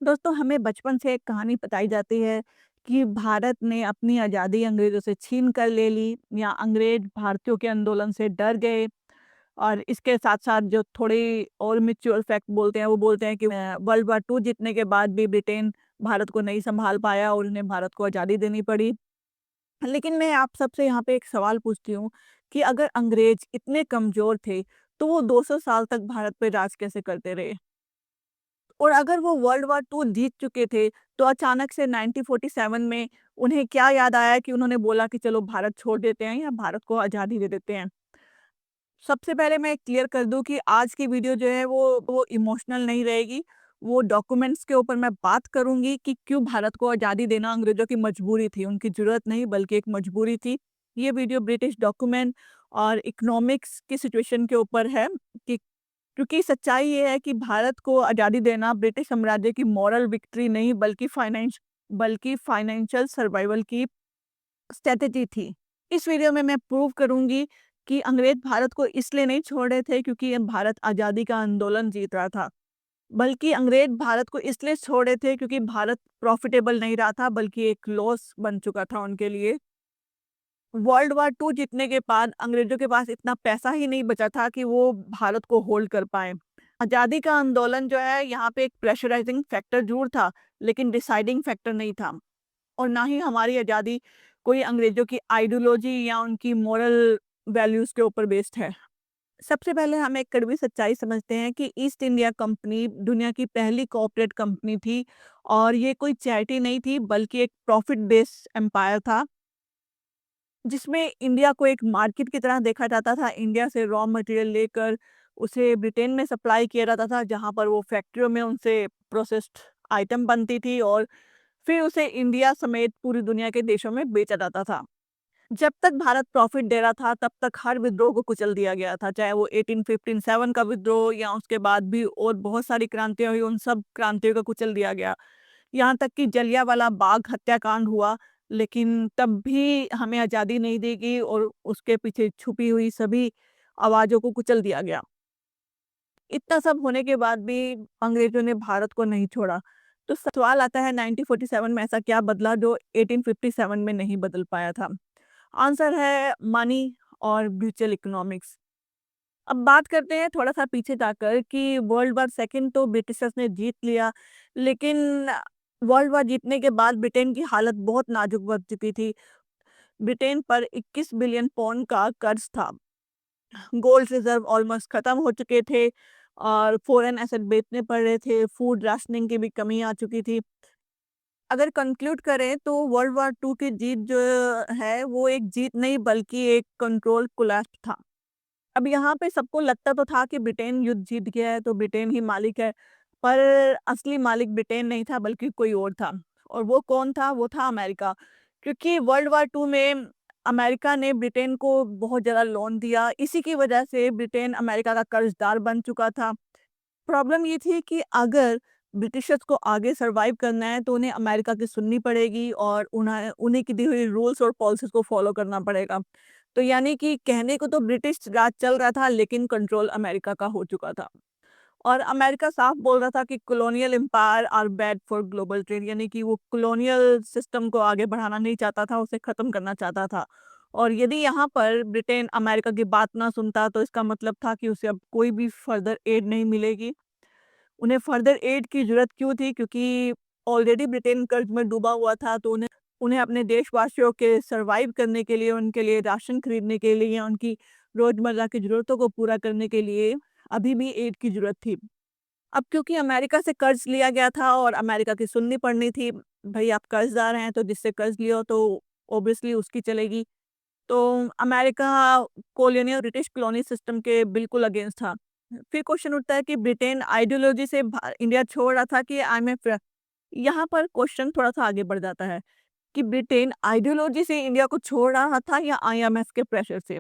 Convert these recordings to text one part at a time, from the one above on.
दोस्तों हमें बचपन से एक कहानी बताई जाती है कि भारत ने अपनी आज़ादी अंग्रेज़ों से छीन कर ले ली या अंग्रेज भारतीयों के आंदोलन से डर गए। और इसके साथ-साथ जो थोड़ी और मैच्योर फैक्ट बोलते हैं, वो बोलते हैं कि वर्ल्ड वॉर 2 जीतने के बाद भी ब्रिटेन भारत को नहीं सँभाल पाया और उन्हें भारत को आज़ादी देनी पड़ी। लेकिन मैं आप सबसे यहाँ पे एक सवाल पूछती हूँ कि अगर अंग्रेज इतने कमज़ोर थे, तो वो 200 साल तक भारत पे राज कैसे करते रहे? और अगर वो वर्ल्ड वॉर 2 जीत चुके थे, तो अचानक से 1947 में उन्हें क्या याद आया कि उन्होंने बोला कि चलो भारत छोड़ देते हैं या भारत को आज़ादी दे देते हैं। सबसे पहले मैं क्लियर कर दूँ कि आज की वीडियो जो है वो इमोशनल नहीं रहेगी। वो डॉक्यूमेंट्स के ऊपर मैं बात करूँगी कि क्यों भारत को आज़ादी देना अंग्रेज़ों की मजबूरी थी, उनकी ज़रूरत नहीं बल्कि एक मजबूरी थी। ये वीडियो ब्रिटिश डॉक्यूमेंट और इकोनॉमिक्स की सिचुएशन के ऊपर है कि क्योंकि सच्चाई ये है कि भारत को आज़ादी देना ब्रिटिश साम्राज्य की मॉरल विक्ट्री नहीं बल्कि फाइनेंशियल सर्वाइवल की स्ट्रैटेजी थी। इस वीडियो में मैं प्रूव करूँगी कि अंग्रेज भारत को इसलिए नहीं छोड़ रहे थे क्योंकि ये भारत आज़ादी का आंदोलन जीत रहा था, बल्कि अंग्रेज भारत को इसलिए छोड़ रहे थे क्योंकि भारत प्रॉफिटेबल नहीं रहा था बल्कि एक लॉस बन चुका था उनके लिए। वर्ल्ड वॉर 2 जीतने के बाद अंग्रेज़ों के पास इतना पैसा ही नहीं बचा था कि वो भारत को होल्ड कर पाएँ। आज़ादी का आंदोलन जो है यहाँ पे एक प्रेशराइज़िंग फैक्टर ज़रूर था, लेकिन डिसाइडिंग फैक्टर नहीं था। और ना ही हमारी आज़ादी कोई अंग्रेज़ों की आइडियोलॉजी या उनकी मोरल वैल्यूज़ के ऊपर बेस्ड है। सबसे पहले हम एक कड़वी सच्चाई समझते हैं कि ईस्ट इंडिया कंपनी दुनिया की पहली कोऑपरेट कंपनी थी और ये कोई चैरिटी नहीं थी बल्कि एक प्रॉफिट बेस्ड एम्पायर था। जिसमें इंडिया को एक मार्केट की तरह देखा जाता था। इंडिया से रॉ मटेरियल लेकर उसे ब्रिटेन में सप्लाई किया जाता था, जहाँ पर वो फैक्ट्रियों में उनसे प्रोसेस्ड आइटम बनती थी और फिर उसे इंडिया समेत पूरी दुनिया के देशों में बेचा जाता था। जब तक भारत प्रॉफिट दे रहा था, तब तक हर विद्रोह को कुचल दिया गया था, चाहे वो 1857 का विद्रोह या उसके बाद भी और बहुत सारी क्रांतियाँ हुई, उन सब क्रांतियों को कुचल दिया गया। यहाँ तक कि जलियांवाला बाग हत्याकांड हुआ, लेकिन तब भी हमें आज़ादी नहीं दी गई और उसके पीछे छुपी हुई सभी आवाज़ों को कुचल दिया गया। इतना सब होने के बाद भी अंग्रेज़ों ने भारत को नहीं छोड़ा। तो सवाल आता है 1947 में ऐसा क्या बदला जो 1857 में नहीं बदल पाया था? आंसर है मनी और म्यूचुअल इकोनॉमिक्स। अब बात करते हैं थोड़ा-सा पीछे जाकर कि वर्ल्ड वॉर सेकंड तो ब्रिटिशर्स ने जीत लिया, लेकिन वर्ल्ड वॉर जीतने के बाद ब्रिटेन की हालत बहुत नाजुक बन चुकी थी। ब्रिटेन पर 21 बिलियन पौंड का कर्ज था। गोल्ड रिज़र्व ऑलमोस्ट खत्म हो चुके थे और फॉरेन एसेट बेचने पड़ रहे थे, फूड राशनिंग की भी कमी आ चुकी थी। अगर कंक्लूड करें तो वर्ल्ड वॉर 2 की जीत जो है वो एक जीत नहीं बल्कि एक कंट्रोल कोलैप्स था। अब यहाँ पे सबको लगता तो था कि ब्रिटेन युद्ध जीत गया है तो ब्रिटेन ही मालिक है, पर असली मालिक ब्रिटेन नहीं था बल्कि कोई और था। और वो कौन था? वो था अमेरिका। क्योंकि वर्ल्ड वॉर 2 में अमेरिका ने ब्रिटेन को बहुत ज़्यादा लोन दिया, इसी की वजह से ब्रिटेन अमेरिका का कर्ज़दार बन चुका था। प्रॉब्लम ये थी कि अगर ब्रिटिशर्स को आगे सर्वाइव करना है तो उन्हें अमेरिका की सुननी पड़ेगी और उन्हें उन्हीं की दी हुई रूल्स और पॉलिसीज़ को फॉलो करना पड़ेगा। तो यानी कि कहने को तो ब्रिटिश राज चल रहा था लेकिन कंट्रोल अमेरिका का हो चुका था। और अमेरिका साफ बोल रहा था कि colonial empire are bad for global trade, यानी कि वो कॉलोनियल सिस्टम को आगे बढ़ाना नहीं चाहता था, उसे ख़त्म करना चाहता था। और यदि यहाँ पर ब्रिटेन अमेरिका की बात ना सुनता तो इसका मतलब था कि उसे अब कोई भी फर्दर एड नहीं मिलेगी। उन्हें फर्दर एड की ज़रूरत क्यों थी? क्योंकि ऑलरेडी ब्रिटेन कर्ज़ में डूबा हुआ था, तो उन्हें उन्हें अपने देशवासियों के सर्वाइव करने के लिए, उनके लिए राशन खरीदने के लिए या उनकी रोज़मर्रा की ज़रूरतों को पूरा करने के लिए अभी भी एड की ज़रूरत थी। अब क्योंकि अमेरिका से कर्ज़ लिया गया था और अमेरिका की सुननी पड़नी थी, भई आप कर्ज़दार हैं तो जिससे कर्ज़ लिया हो तो ऑब्वियसली उसकी चलेगी। तो America colonial British colony system के बिल्कुल अगेंस्ट था। फिर क्वेश्चन उठता है कि ब्रिटेन आइडियोलॉजी से इंडिया छोड़ रहा था कि आईएमएफ। यहाँ पर क्वेश्चन थोड़ा-सा आगे बढ़ जाता है कि ब्रिटेन आइडियोलॉजी से इंडिया को छोड़ रहा था या आईएमएफ के प्रेशर से।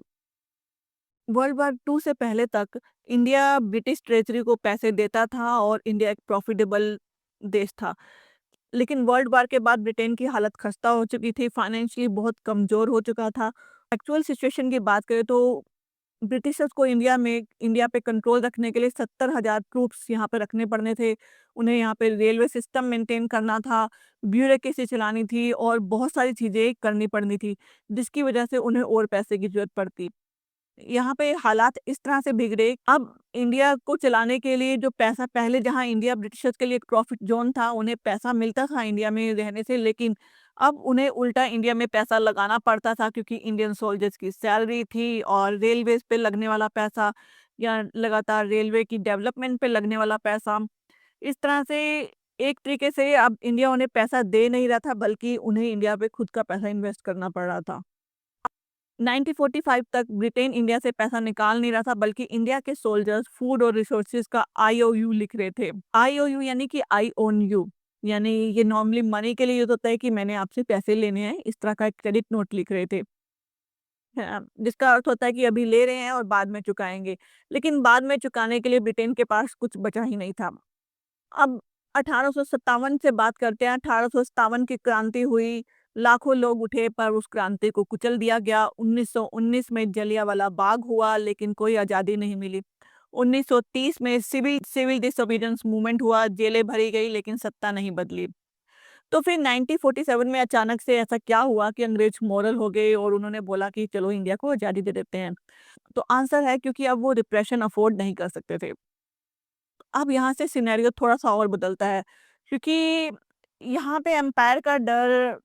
वर्ल्ड वॉर 2 से पहले तक इंडिया ब्रिटिश ट्रेज़री को पैसे देता था और इंडिया एक प्रॉफिटेबल देश था। लेकिन वर्ल्ड वॉर के बाद ब्रिटेन की हालत खस्ता हो चुकी थी, फाइनेंशियली बहुत कमज़ोर हो चुका था। एक्चुअल सिचुएशन की बात करें तो ब्रिटिशर्स को इंडिया पे कंट्रोल रखने के लिए 70,000 ट्रूप्स यहाँ पे रखने पड़ने थे। उन्हें यहाँ पे रेलवे सिस्टम मेंटेन करना था, ब्यूरोक्रेसी चलानी थी और बहुत सारी चीज़ें करनी पड़नी थी, जिसकी वजह से उन्हें और पैसे की ज़रूरत पड़ती। यहाँ पे हालात इस तरह से बिगड़े, अब इंडिया को चलाने के लिए जो पैसा पहले जहाँ इंडिया ब्रिटिशर्स के लिए एक प्रॉफिट ज़ोन था, उन्हें पैसा मिलता था इंडिया में रहने से, लेकिन अब उन्हें उल्टा इंडिया में पैसा लगाना पड़ता था क्योंकि इंडियन सोल्जर्स की सैलरी थी और रेलवेज़ पे लगने वाला पैसा या लगातार रेलवे की डेवलपमेंट पे लगने वाला पैसा। इस तरह से एक तरीके से अब इंडिया उन्हें पैसा दे नहीं रहा था, बल्कि उन्हें इंडिया पे खुद का पैसा इन्वेस्ट करना पड़ रहा था। 1945 तक ब्रिटेन इंडिया से पैसा निकाल नहीं रहा था, बल्कि इंडिया के सोल्जर्स फूड और रिसोर्सेज का आईओयू लिख रहे थे। आईओयू यानी कि आई ओन यू, यानी ये नॉर्मली मनी के लिए यूज होता है कि मैंने आपसे पैसे लेने हैं, इस तरह का एक क्रेडिट नोट लिख रहे थे। हाँ, जिसका अर्थ होता है कि अभी ले रहे हैं और बाद में चुकाएंगे, लेकिन बाद में चुकाने के लिए ब्रिटेन के पास कुछ बचा ही नहीं था। अब 1857 से बात करते हैं। 1857 की क्रांति हुई, लाखों लोग उठे पर उस क्रांति को कुचल दिया गया। 1919 में जलियांवाला बाग हुआ, लेकिन कोई आज़ादी नहीं मिली। 1930 में सिविल सिविल डिसोबीडियंस मूवमेंट हुआ, जेलें भरी गई, लेकिन सत्ता नहीं बदली। तो फिर 1947 में अचानक से ऐसा क्या हुआ कि अंग्रेज मोरल हो गए और उन्होंने बोला कि चलो इंडिया को आज़ादी दे देते हैं। तो आंसर है क्योंकि अब वो रिप्रेशन अफोर्ड नहीं कर सकते थे। अब यहाँ से सिनेरियो थोड़ा-सा और बदलता है, क्योंकि यहाँ पे एम्पायर का डर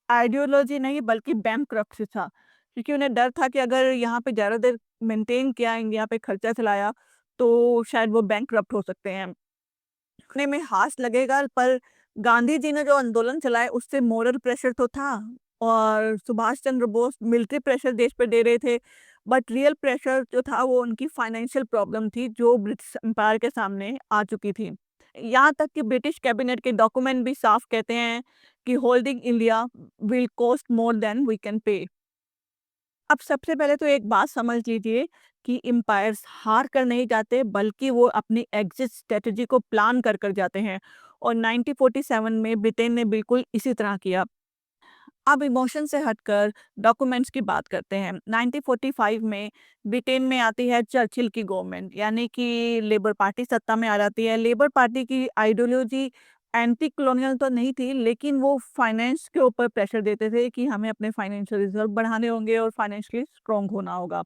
आइडियोलॉजी नहीं बल्कि बैंकरप्सी था। क्योंकि उन्हें डर था कि अगर यहाँ पे ज़्यादा देर मेंटेन किया, इंडिया पे खर्चा चलाया, तो शायद वो बैंकरप्ट हो सकते हैं। सुनने में हास लगेगा, पर गांधी जी ने जो आंदोलन चलाए उससे मोरल प्रेशर तो था और सुभाष चंद्र बोस मिलिट्री प्रेशर देश पे दे रहे थे, बट रियल प्रेशर जो था वो उनकी फाइनेंशियल प्रॉब्लम थी जो ब्रिटिश एम्पायर के सामने आ चुकी थी। यहाँ तक कि ब्रिटिश कैबिनेट के डॉक्यूमेंट भी साफ कहते हैं कि holding India will cost more than we can pay. अब सबसे पहले तो एक बात समझ लीजिए कि एम्पायर्स हार कर नहीं जाते, बल्कि वो अपनी एग्जिट स्ट्रेटजी को प्लान कर जाते हैं और 1947 में ब्रिटेन ने बिल्कुल इसी तरह किया। अब इमोशन से हटकर डॉक्यूमेंट्स की बात करते हैं। 1945 में ब्रिटेन में आती है चर्चिल की गवर्नमेंट, यानी कि लेबर पार्टी सत्ता में आ जाती है। लेबर पार्टी की आइडियोलॉजी एंटी कॉलोनियल तो नहीं थी, लेकिन वो फाइनेंस के ऊपर प्रेशर देते थे कि हमें अपने फाइनेंशियल रिजर्व बढ़ाने होंगे और फाइनेंशियली स्ट्रांग होना होगा।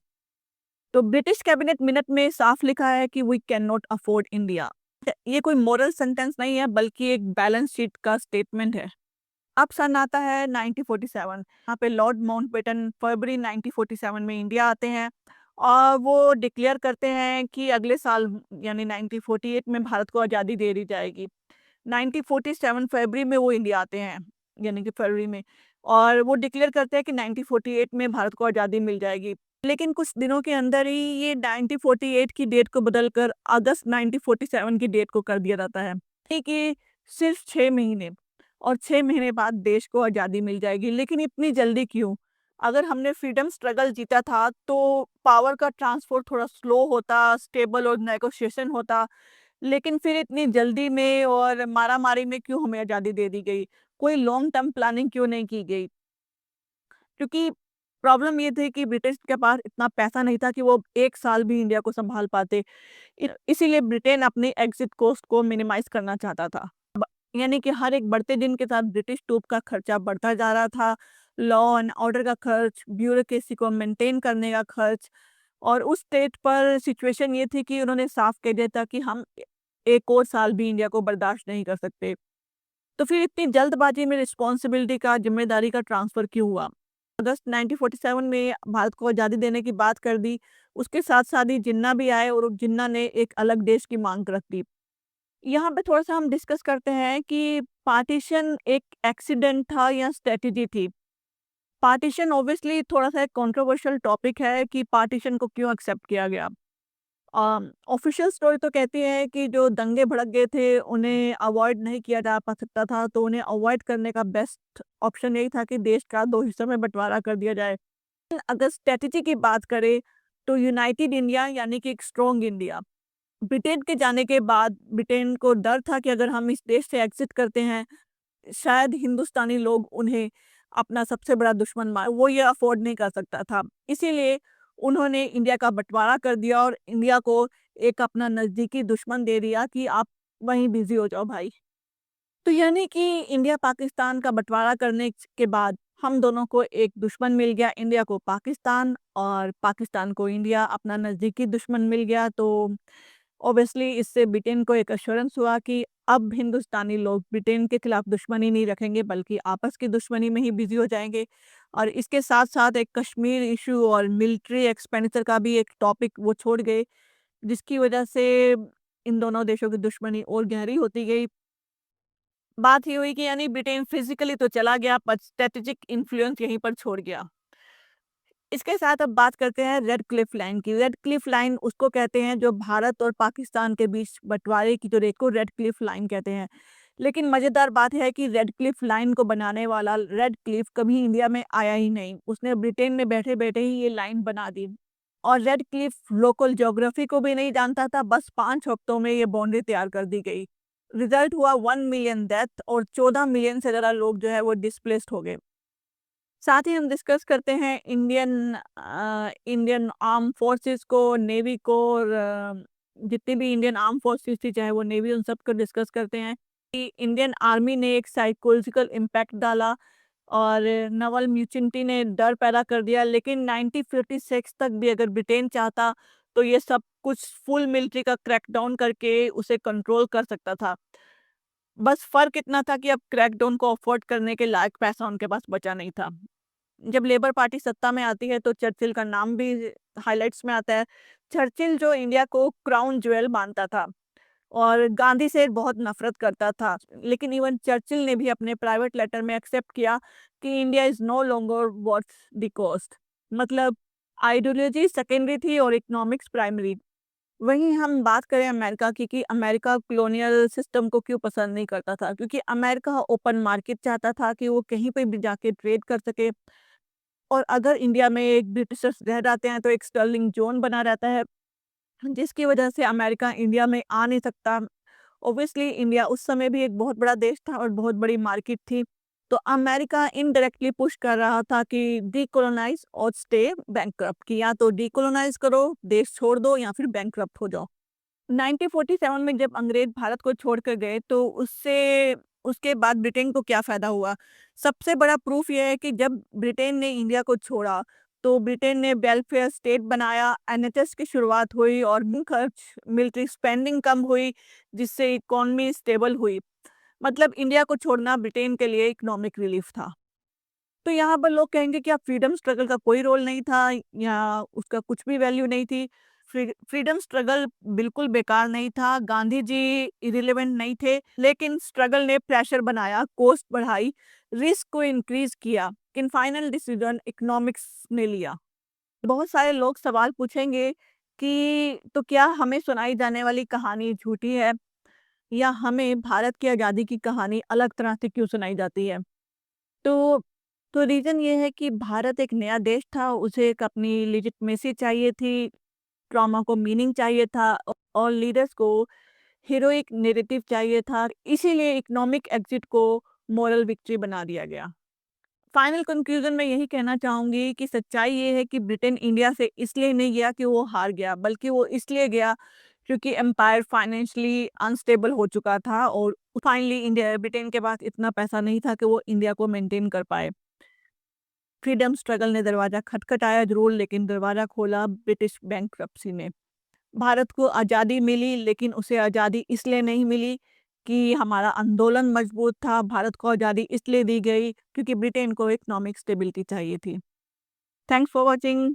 तो ब्रिटिश कैबिनेट मिनट में साफ लिखा है कि we can not afford India. ये कोई मॉरल सेंटेंस नहीं है, बल्कि एक बैलेंस शीट का स्टेटमेंट है। अब सन आता है 1947। यहाँ पे लॉर्ड माउंटबेटन फरवरी 1947 में इंडिया आते हैं और वो डिक्लेयर करते हैं कि अगले साल यानी 1948 में भारत को आज़ादी दे दी जाएगी। 1947 फरवरी में वो इंडिया आते हैं, यानी कि फरवरी में, और वो डिक्लेयर करते हैं कि 1948 में भारत को आज़ादी मिल जाएगी। लेकिन कुछ दिनों के अंदर ही ये 1948 की डेट को बदलकर अगस्त 1947 की डेट को कर दिया जाता है। ठीक है, सिर्फ 6 महीने, और 6 महीने बाद देश को आज़ादी मिल जाएगी। लेकिन इतनी जल्दी क्यों? अगर हमने फ्रीडम स्ट्रगल जीता था तो पावर का ट्रांसफर थोड़ा स्लो होता, स्टेबल और नेगोशिएशन होता, लेकिन फिर इतनी जल्दी में और मारा-मारी में क्यों हमें आज़ादी दे दी गई? कोई लॉन्ग टर्म प्लानिंग क्यों नहीं की गई? क्योंकि प्रॉब्लम ये थी कि ब्रिटिश के पास इतना पैसा नहीं था कि वो 1 साल भी इंडिया को सँभाल पाते। इसीलिए ब्रिटेन अपनी एग्ज़िट कॉस्ट को मिनिमाइज़ करना चाहता था। ब यानी कि हर एक बढ़ते दिन के साथ ब्रिटिश ट्रूप का खर्चा बढ़ता जा रहा था। लॉ एंड ऑर्डर का खर्च, ब्यूरोक्रेसी को मेंटेन करने का खर्च, और उस स्टेज पर सिचुएशन ये थी कि उन्होंने साफ कह दिया था कि हम 1 और साल भी इंडिया को बर्दाश्त नहीं कर सकते। तो फिर इतनी जल्दबाजी में रिस्पॉन्सिबिलिटी का, ज़िम्मेदारी का ट्रांसफ़र क्यों हुआ? अगस्त 1947 में भारत को आज़ादी देने की बात कर दी, उसके साथ-साथ ही जिन्ना भी आए और जिन्ना ने एक अलग देश की माँग रख दी। यहाँ पे थोड़ा-सा हम डिस्कस करते हैं कि पार्टीशन एक एक्सीडेंट था या स्ट्रैटेजी थी। पार्टीशन ऑब्वियसली थोड़ा-सा एक कंट्रोवर्शियल टॉपिक है कि पार्टीशन को क्यों एक्सेप्ट किया गया। ऑफिशियल स्टोरी तो कहती है कि जो दंगे भड़क गए थे, उन्हें अवॉइड नहीं किया जा पा सकता था, तो उन्हें अवॉइड करने का बेस्ट ऑप्शन यही था कि देश का 2 हिस्सों में बँटवारा कर दिया जाए। अगर स्ट्रैटेजी की बात करें, तो यूनाइटेड इंडिया यानी कि एक स्ट्रॉन्ग इंडिया। ब्रिटेन के जाने के बाद ब्रिटेन को डर था कि अगर हम इस देश से एग्ज़िट करते हैं, शायद हिंदुस्तानी लोग उन्हें अपना सबसे बड़ा दुश्मन वो ये अफ़ोर्ड नहीं कर सकता था। इसीलिए उन्होंने इंडिया का बंटवारा कर दिया और इंडिया को एक अपना नज़दीकी दुश्मन दे दिया कि आप वहीं बिज़ी हो जाओ भाई। तो यानी कि इंडिया पाकिस्तान का बंटवारा करने के बाद हम दोनों को एक दुश्मन मिल गया, इंडिया को पाकिस्तान और पाकिस्तान को इंडिया, अपना नज़दीकी दुश्मन मिल गया। तो ऑब्वियसली इससे ब्रिटेन को एक एश्योरेंस हुआ कि अब हिंदुस्तानी लोग ब्रिटेन के खिलाफ दुश्मनी नहीं रखेंगे बल्कि आपस की दुश्मनी में ही बिजी हो जाएंगे। और इसके साथ साथ एक कश्मीर इशू और मिलिट्री एक्सपेंडिचर का भी एक टॉपिक वो छोड़ गए, जिसकी वजह से इन दोनों देशों की दुश्मनी और गहरी होती गई। बात ये हुई कि यानी ब्रिटेन फिजिकली तो चला गया पर स्ट्रेटेजिक इन्फ्लुएंस यहीं पर छोड़ गया। इसके साथ अब बात करते हैं रेड क्लिफ लाइन की। रेड क्लिफ लाइन उसको कहते हैं जो भारत और पाकिस्तान के बीच बंटवारे की जो रेत को रेड क्लिफ लाइन कहते हैं। लेकिन मज़ेदार बात है कि रेड क्लिफ लाइन को बनाने वाला रेड क्लिफ कभी इंडिया में आया ही नहीं। उसने ब्रिटेन में बैठे-बैठे ही ये लाइन बना दी। और रेड क्लिफ लोकल ज्योग्राफी को भी नहीं जानता था, बस 5 हफ्तों में ये बाउंड्री तैयार कर दी गई। रिजल्ट हुआ 1 मिलियन डेथ और 14 मिलियन से ज़्यादा लोग जो है वो डिस्प्लेस्ड हो गए। साथ ही हम डिस्कस करते हैं इंडियन आर्म फोर्सेस को, नेवी को और जितनी भी इंडियन आर्म फोर्सेस थी चाहे वो नेवी, उन सब को डिस्कस करते हैं कि इंडियन आर्मी ने एक साइकोलॉजिकल इम्पैक्ट डाला और नवल म्यूचिंटी ने डर पैदा कर दिया। लेकिन 1956 तक भी अगर ब्रिटेन चाहता तो ये सब कुछ फुल मिलिट्री का क्रैकडाउन करके उसे कंट्रोल कर सकता था। बस फ़र्क इतना था कि अब क्रैकडाउन को अफोर्ड करने के लायक पैसा उनके पास बचा नहीं था। जब लेबर पार्टी सत्ता में आती है तो चर्चिल का नाम भी हाइलाइट्स में आता है। चर्चिल जो इंडिया को क्राउन ज्वेल मानता था और गांधी से बहुत नफरत करता था। लेकिन इवन चर्चिल ने भी अपने प्राइवेट लेटर में एक्सेप्ट किया कि India is no longer worth the cost. मतलब आइडियोलॉजी सेकेंडरी थी और इकोनॉमिक्स प्राइमरी। वहीं हम बात करें अमेरिका की कि अमेरिका कॉलोनियल सिस्टम को क्यों पसंद नहीं करता था, क्योंकि अमेरिका ओपन मार्केट चाहता था कि वो कहीं पे भी जाके ट्रेड कर सके। और अगर इंडिया में एक ब्रिटिशर्स रह जाते हैं तो एक स्टर्लिंग जोन बना रहता है, जिसकी वजह से अमेरिका इंडिया में आ नहीं सकता। ऑब्वियसली इंडिया उस समय भी एक बहुत बड़ा देश था और बहुत बड़ी मार्केट थी। तो अमेरिका इनडायरेक्टली पुश कर रहा था कि डीकोलोनाइज और स्टे बैंकक्रप्ट, कि या तो डीकोलोनाइज करो, देश छोड़ दो, या फिर बैंकक्रप्ट हो जाओ। 1947 में जब अंग्रेज भारत को छोड़कर गए तो उससे उसके बाद ब्रिटेन को क्या फ़ायदा हुआ? सबसे बड़ा प्रूफ ये है कि जब ब्रिटेन ने इंडिया को छोड़ा, तो ब्रिटेन ने वेलफेयर स्टेट बनाया, एनएचएस की शुरुआत हुई और खर्च, मिलिट्री स्पेंडिंग कम हुई, जिससे इकोनॉमी स्टेबल हुई। मतलब इंडिया को छोड़ना ब्रिटेन के लिए इकोनॉमिक रिलीफ था। तो यहाँ पर लोग कहेंगे कि अब फ्रीडम स्ट्रगल का कोई रोल नहीं था या उसका कुछ भी वैल्यू नहीं थी। फ्रीडम स्ट्रगल बिल्कुल बेकार नहीं था, गांधी जी इरिलेवेंट नहीं थे, लेकिन स्ट्रगल ने प्रेशर बनाया, कॉस्ट बढ़ाई, रिस्क को इंक्रीज किया, लेकिन फाइनल डिसीजन इकोनॉमिक्स ने लिया। बहुत सारे लोग सवाल पूछेंगे कि तो क्या हमें सुनाई जाने वाली कहानी झूठी है या हमें भारत की आज़ादी की कहानी अलग तरह से क्यों सुनाई जाती है? तो रीज़न ये है कि भारत एक नया देश था, उसे एक अपनी लेजिटिमेसी चाहिए थी, ट्रॉमा को मीनिंग चाहिए था और लीडर्स को हीरोइक नैरेटिव चाहिए था। इसीलिए इकोनॉमिक एग्जिट को मॉरल विक्ट्री बना दिया गया। फाइनल कंक्लूजन में यही कहना चाहूँगी कि सच्चाई ये है कि ब्रिटेन इंडिया से इसलिए नहीं गया कि वो हार गया, बल्कि वो इसलिए गया क्योंकि एम्पायर फाइनेंशियली अनस्टेबल हो चुका था और फाइनली इंडिया ब्रिटेन के पास इतना पैसा नहीं था कि वो इंडिया को मेंटेन कर पाए। फ्रीडम स्ट्रगल ने दरवाज़ा खटखटाया ज़रूर, लेकिन दरवाज़ा खोला ब्रिटिश बैंकरप्सी ने। भारत को आज़ादी मिली, लेकिन उसे आज़ादी इसलिए नहीं मिली कि हमारा आंदोलन मजबूत था। भारत को आज़ादी इसलिए दी गई क्योंकि ब्रिटेन को इकोनॉमिक स्टेबिलिटी चाहिए थी। Thanks for watching.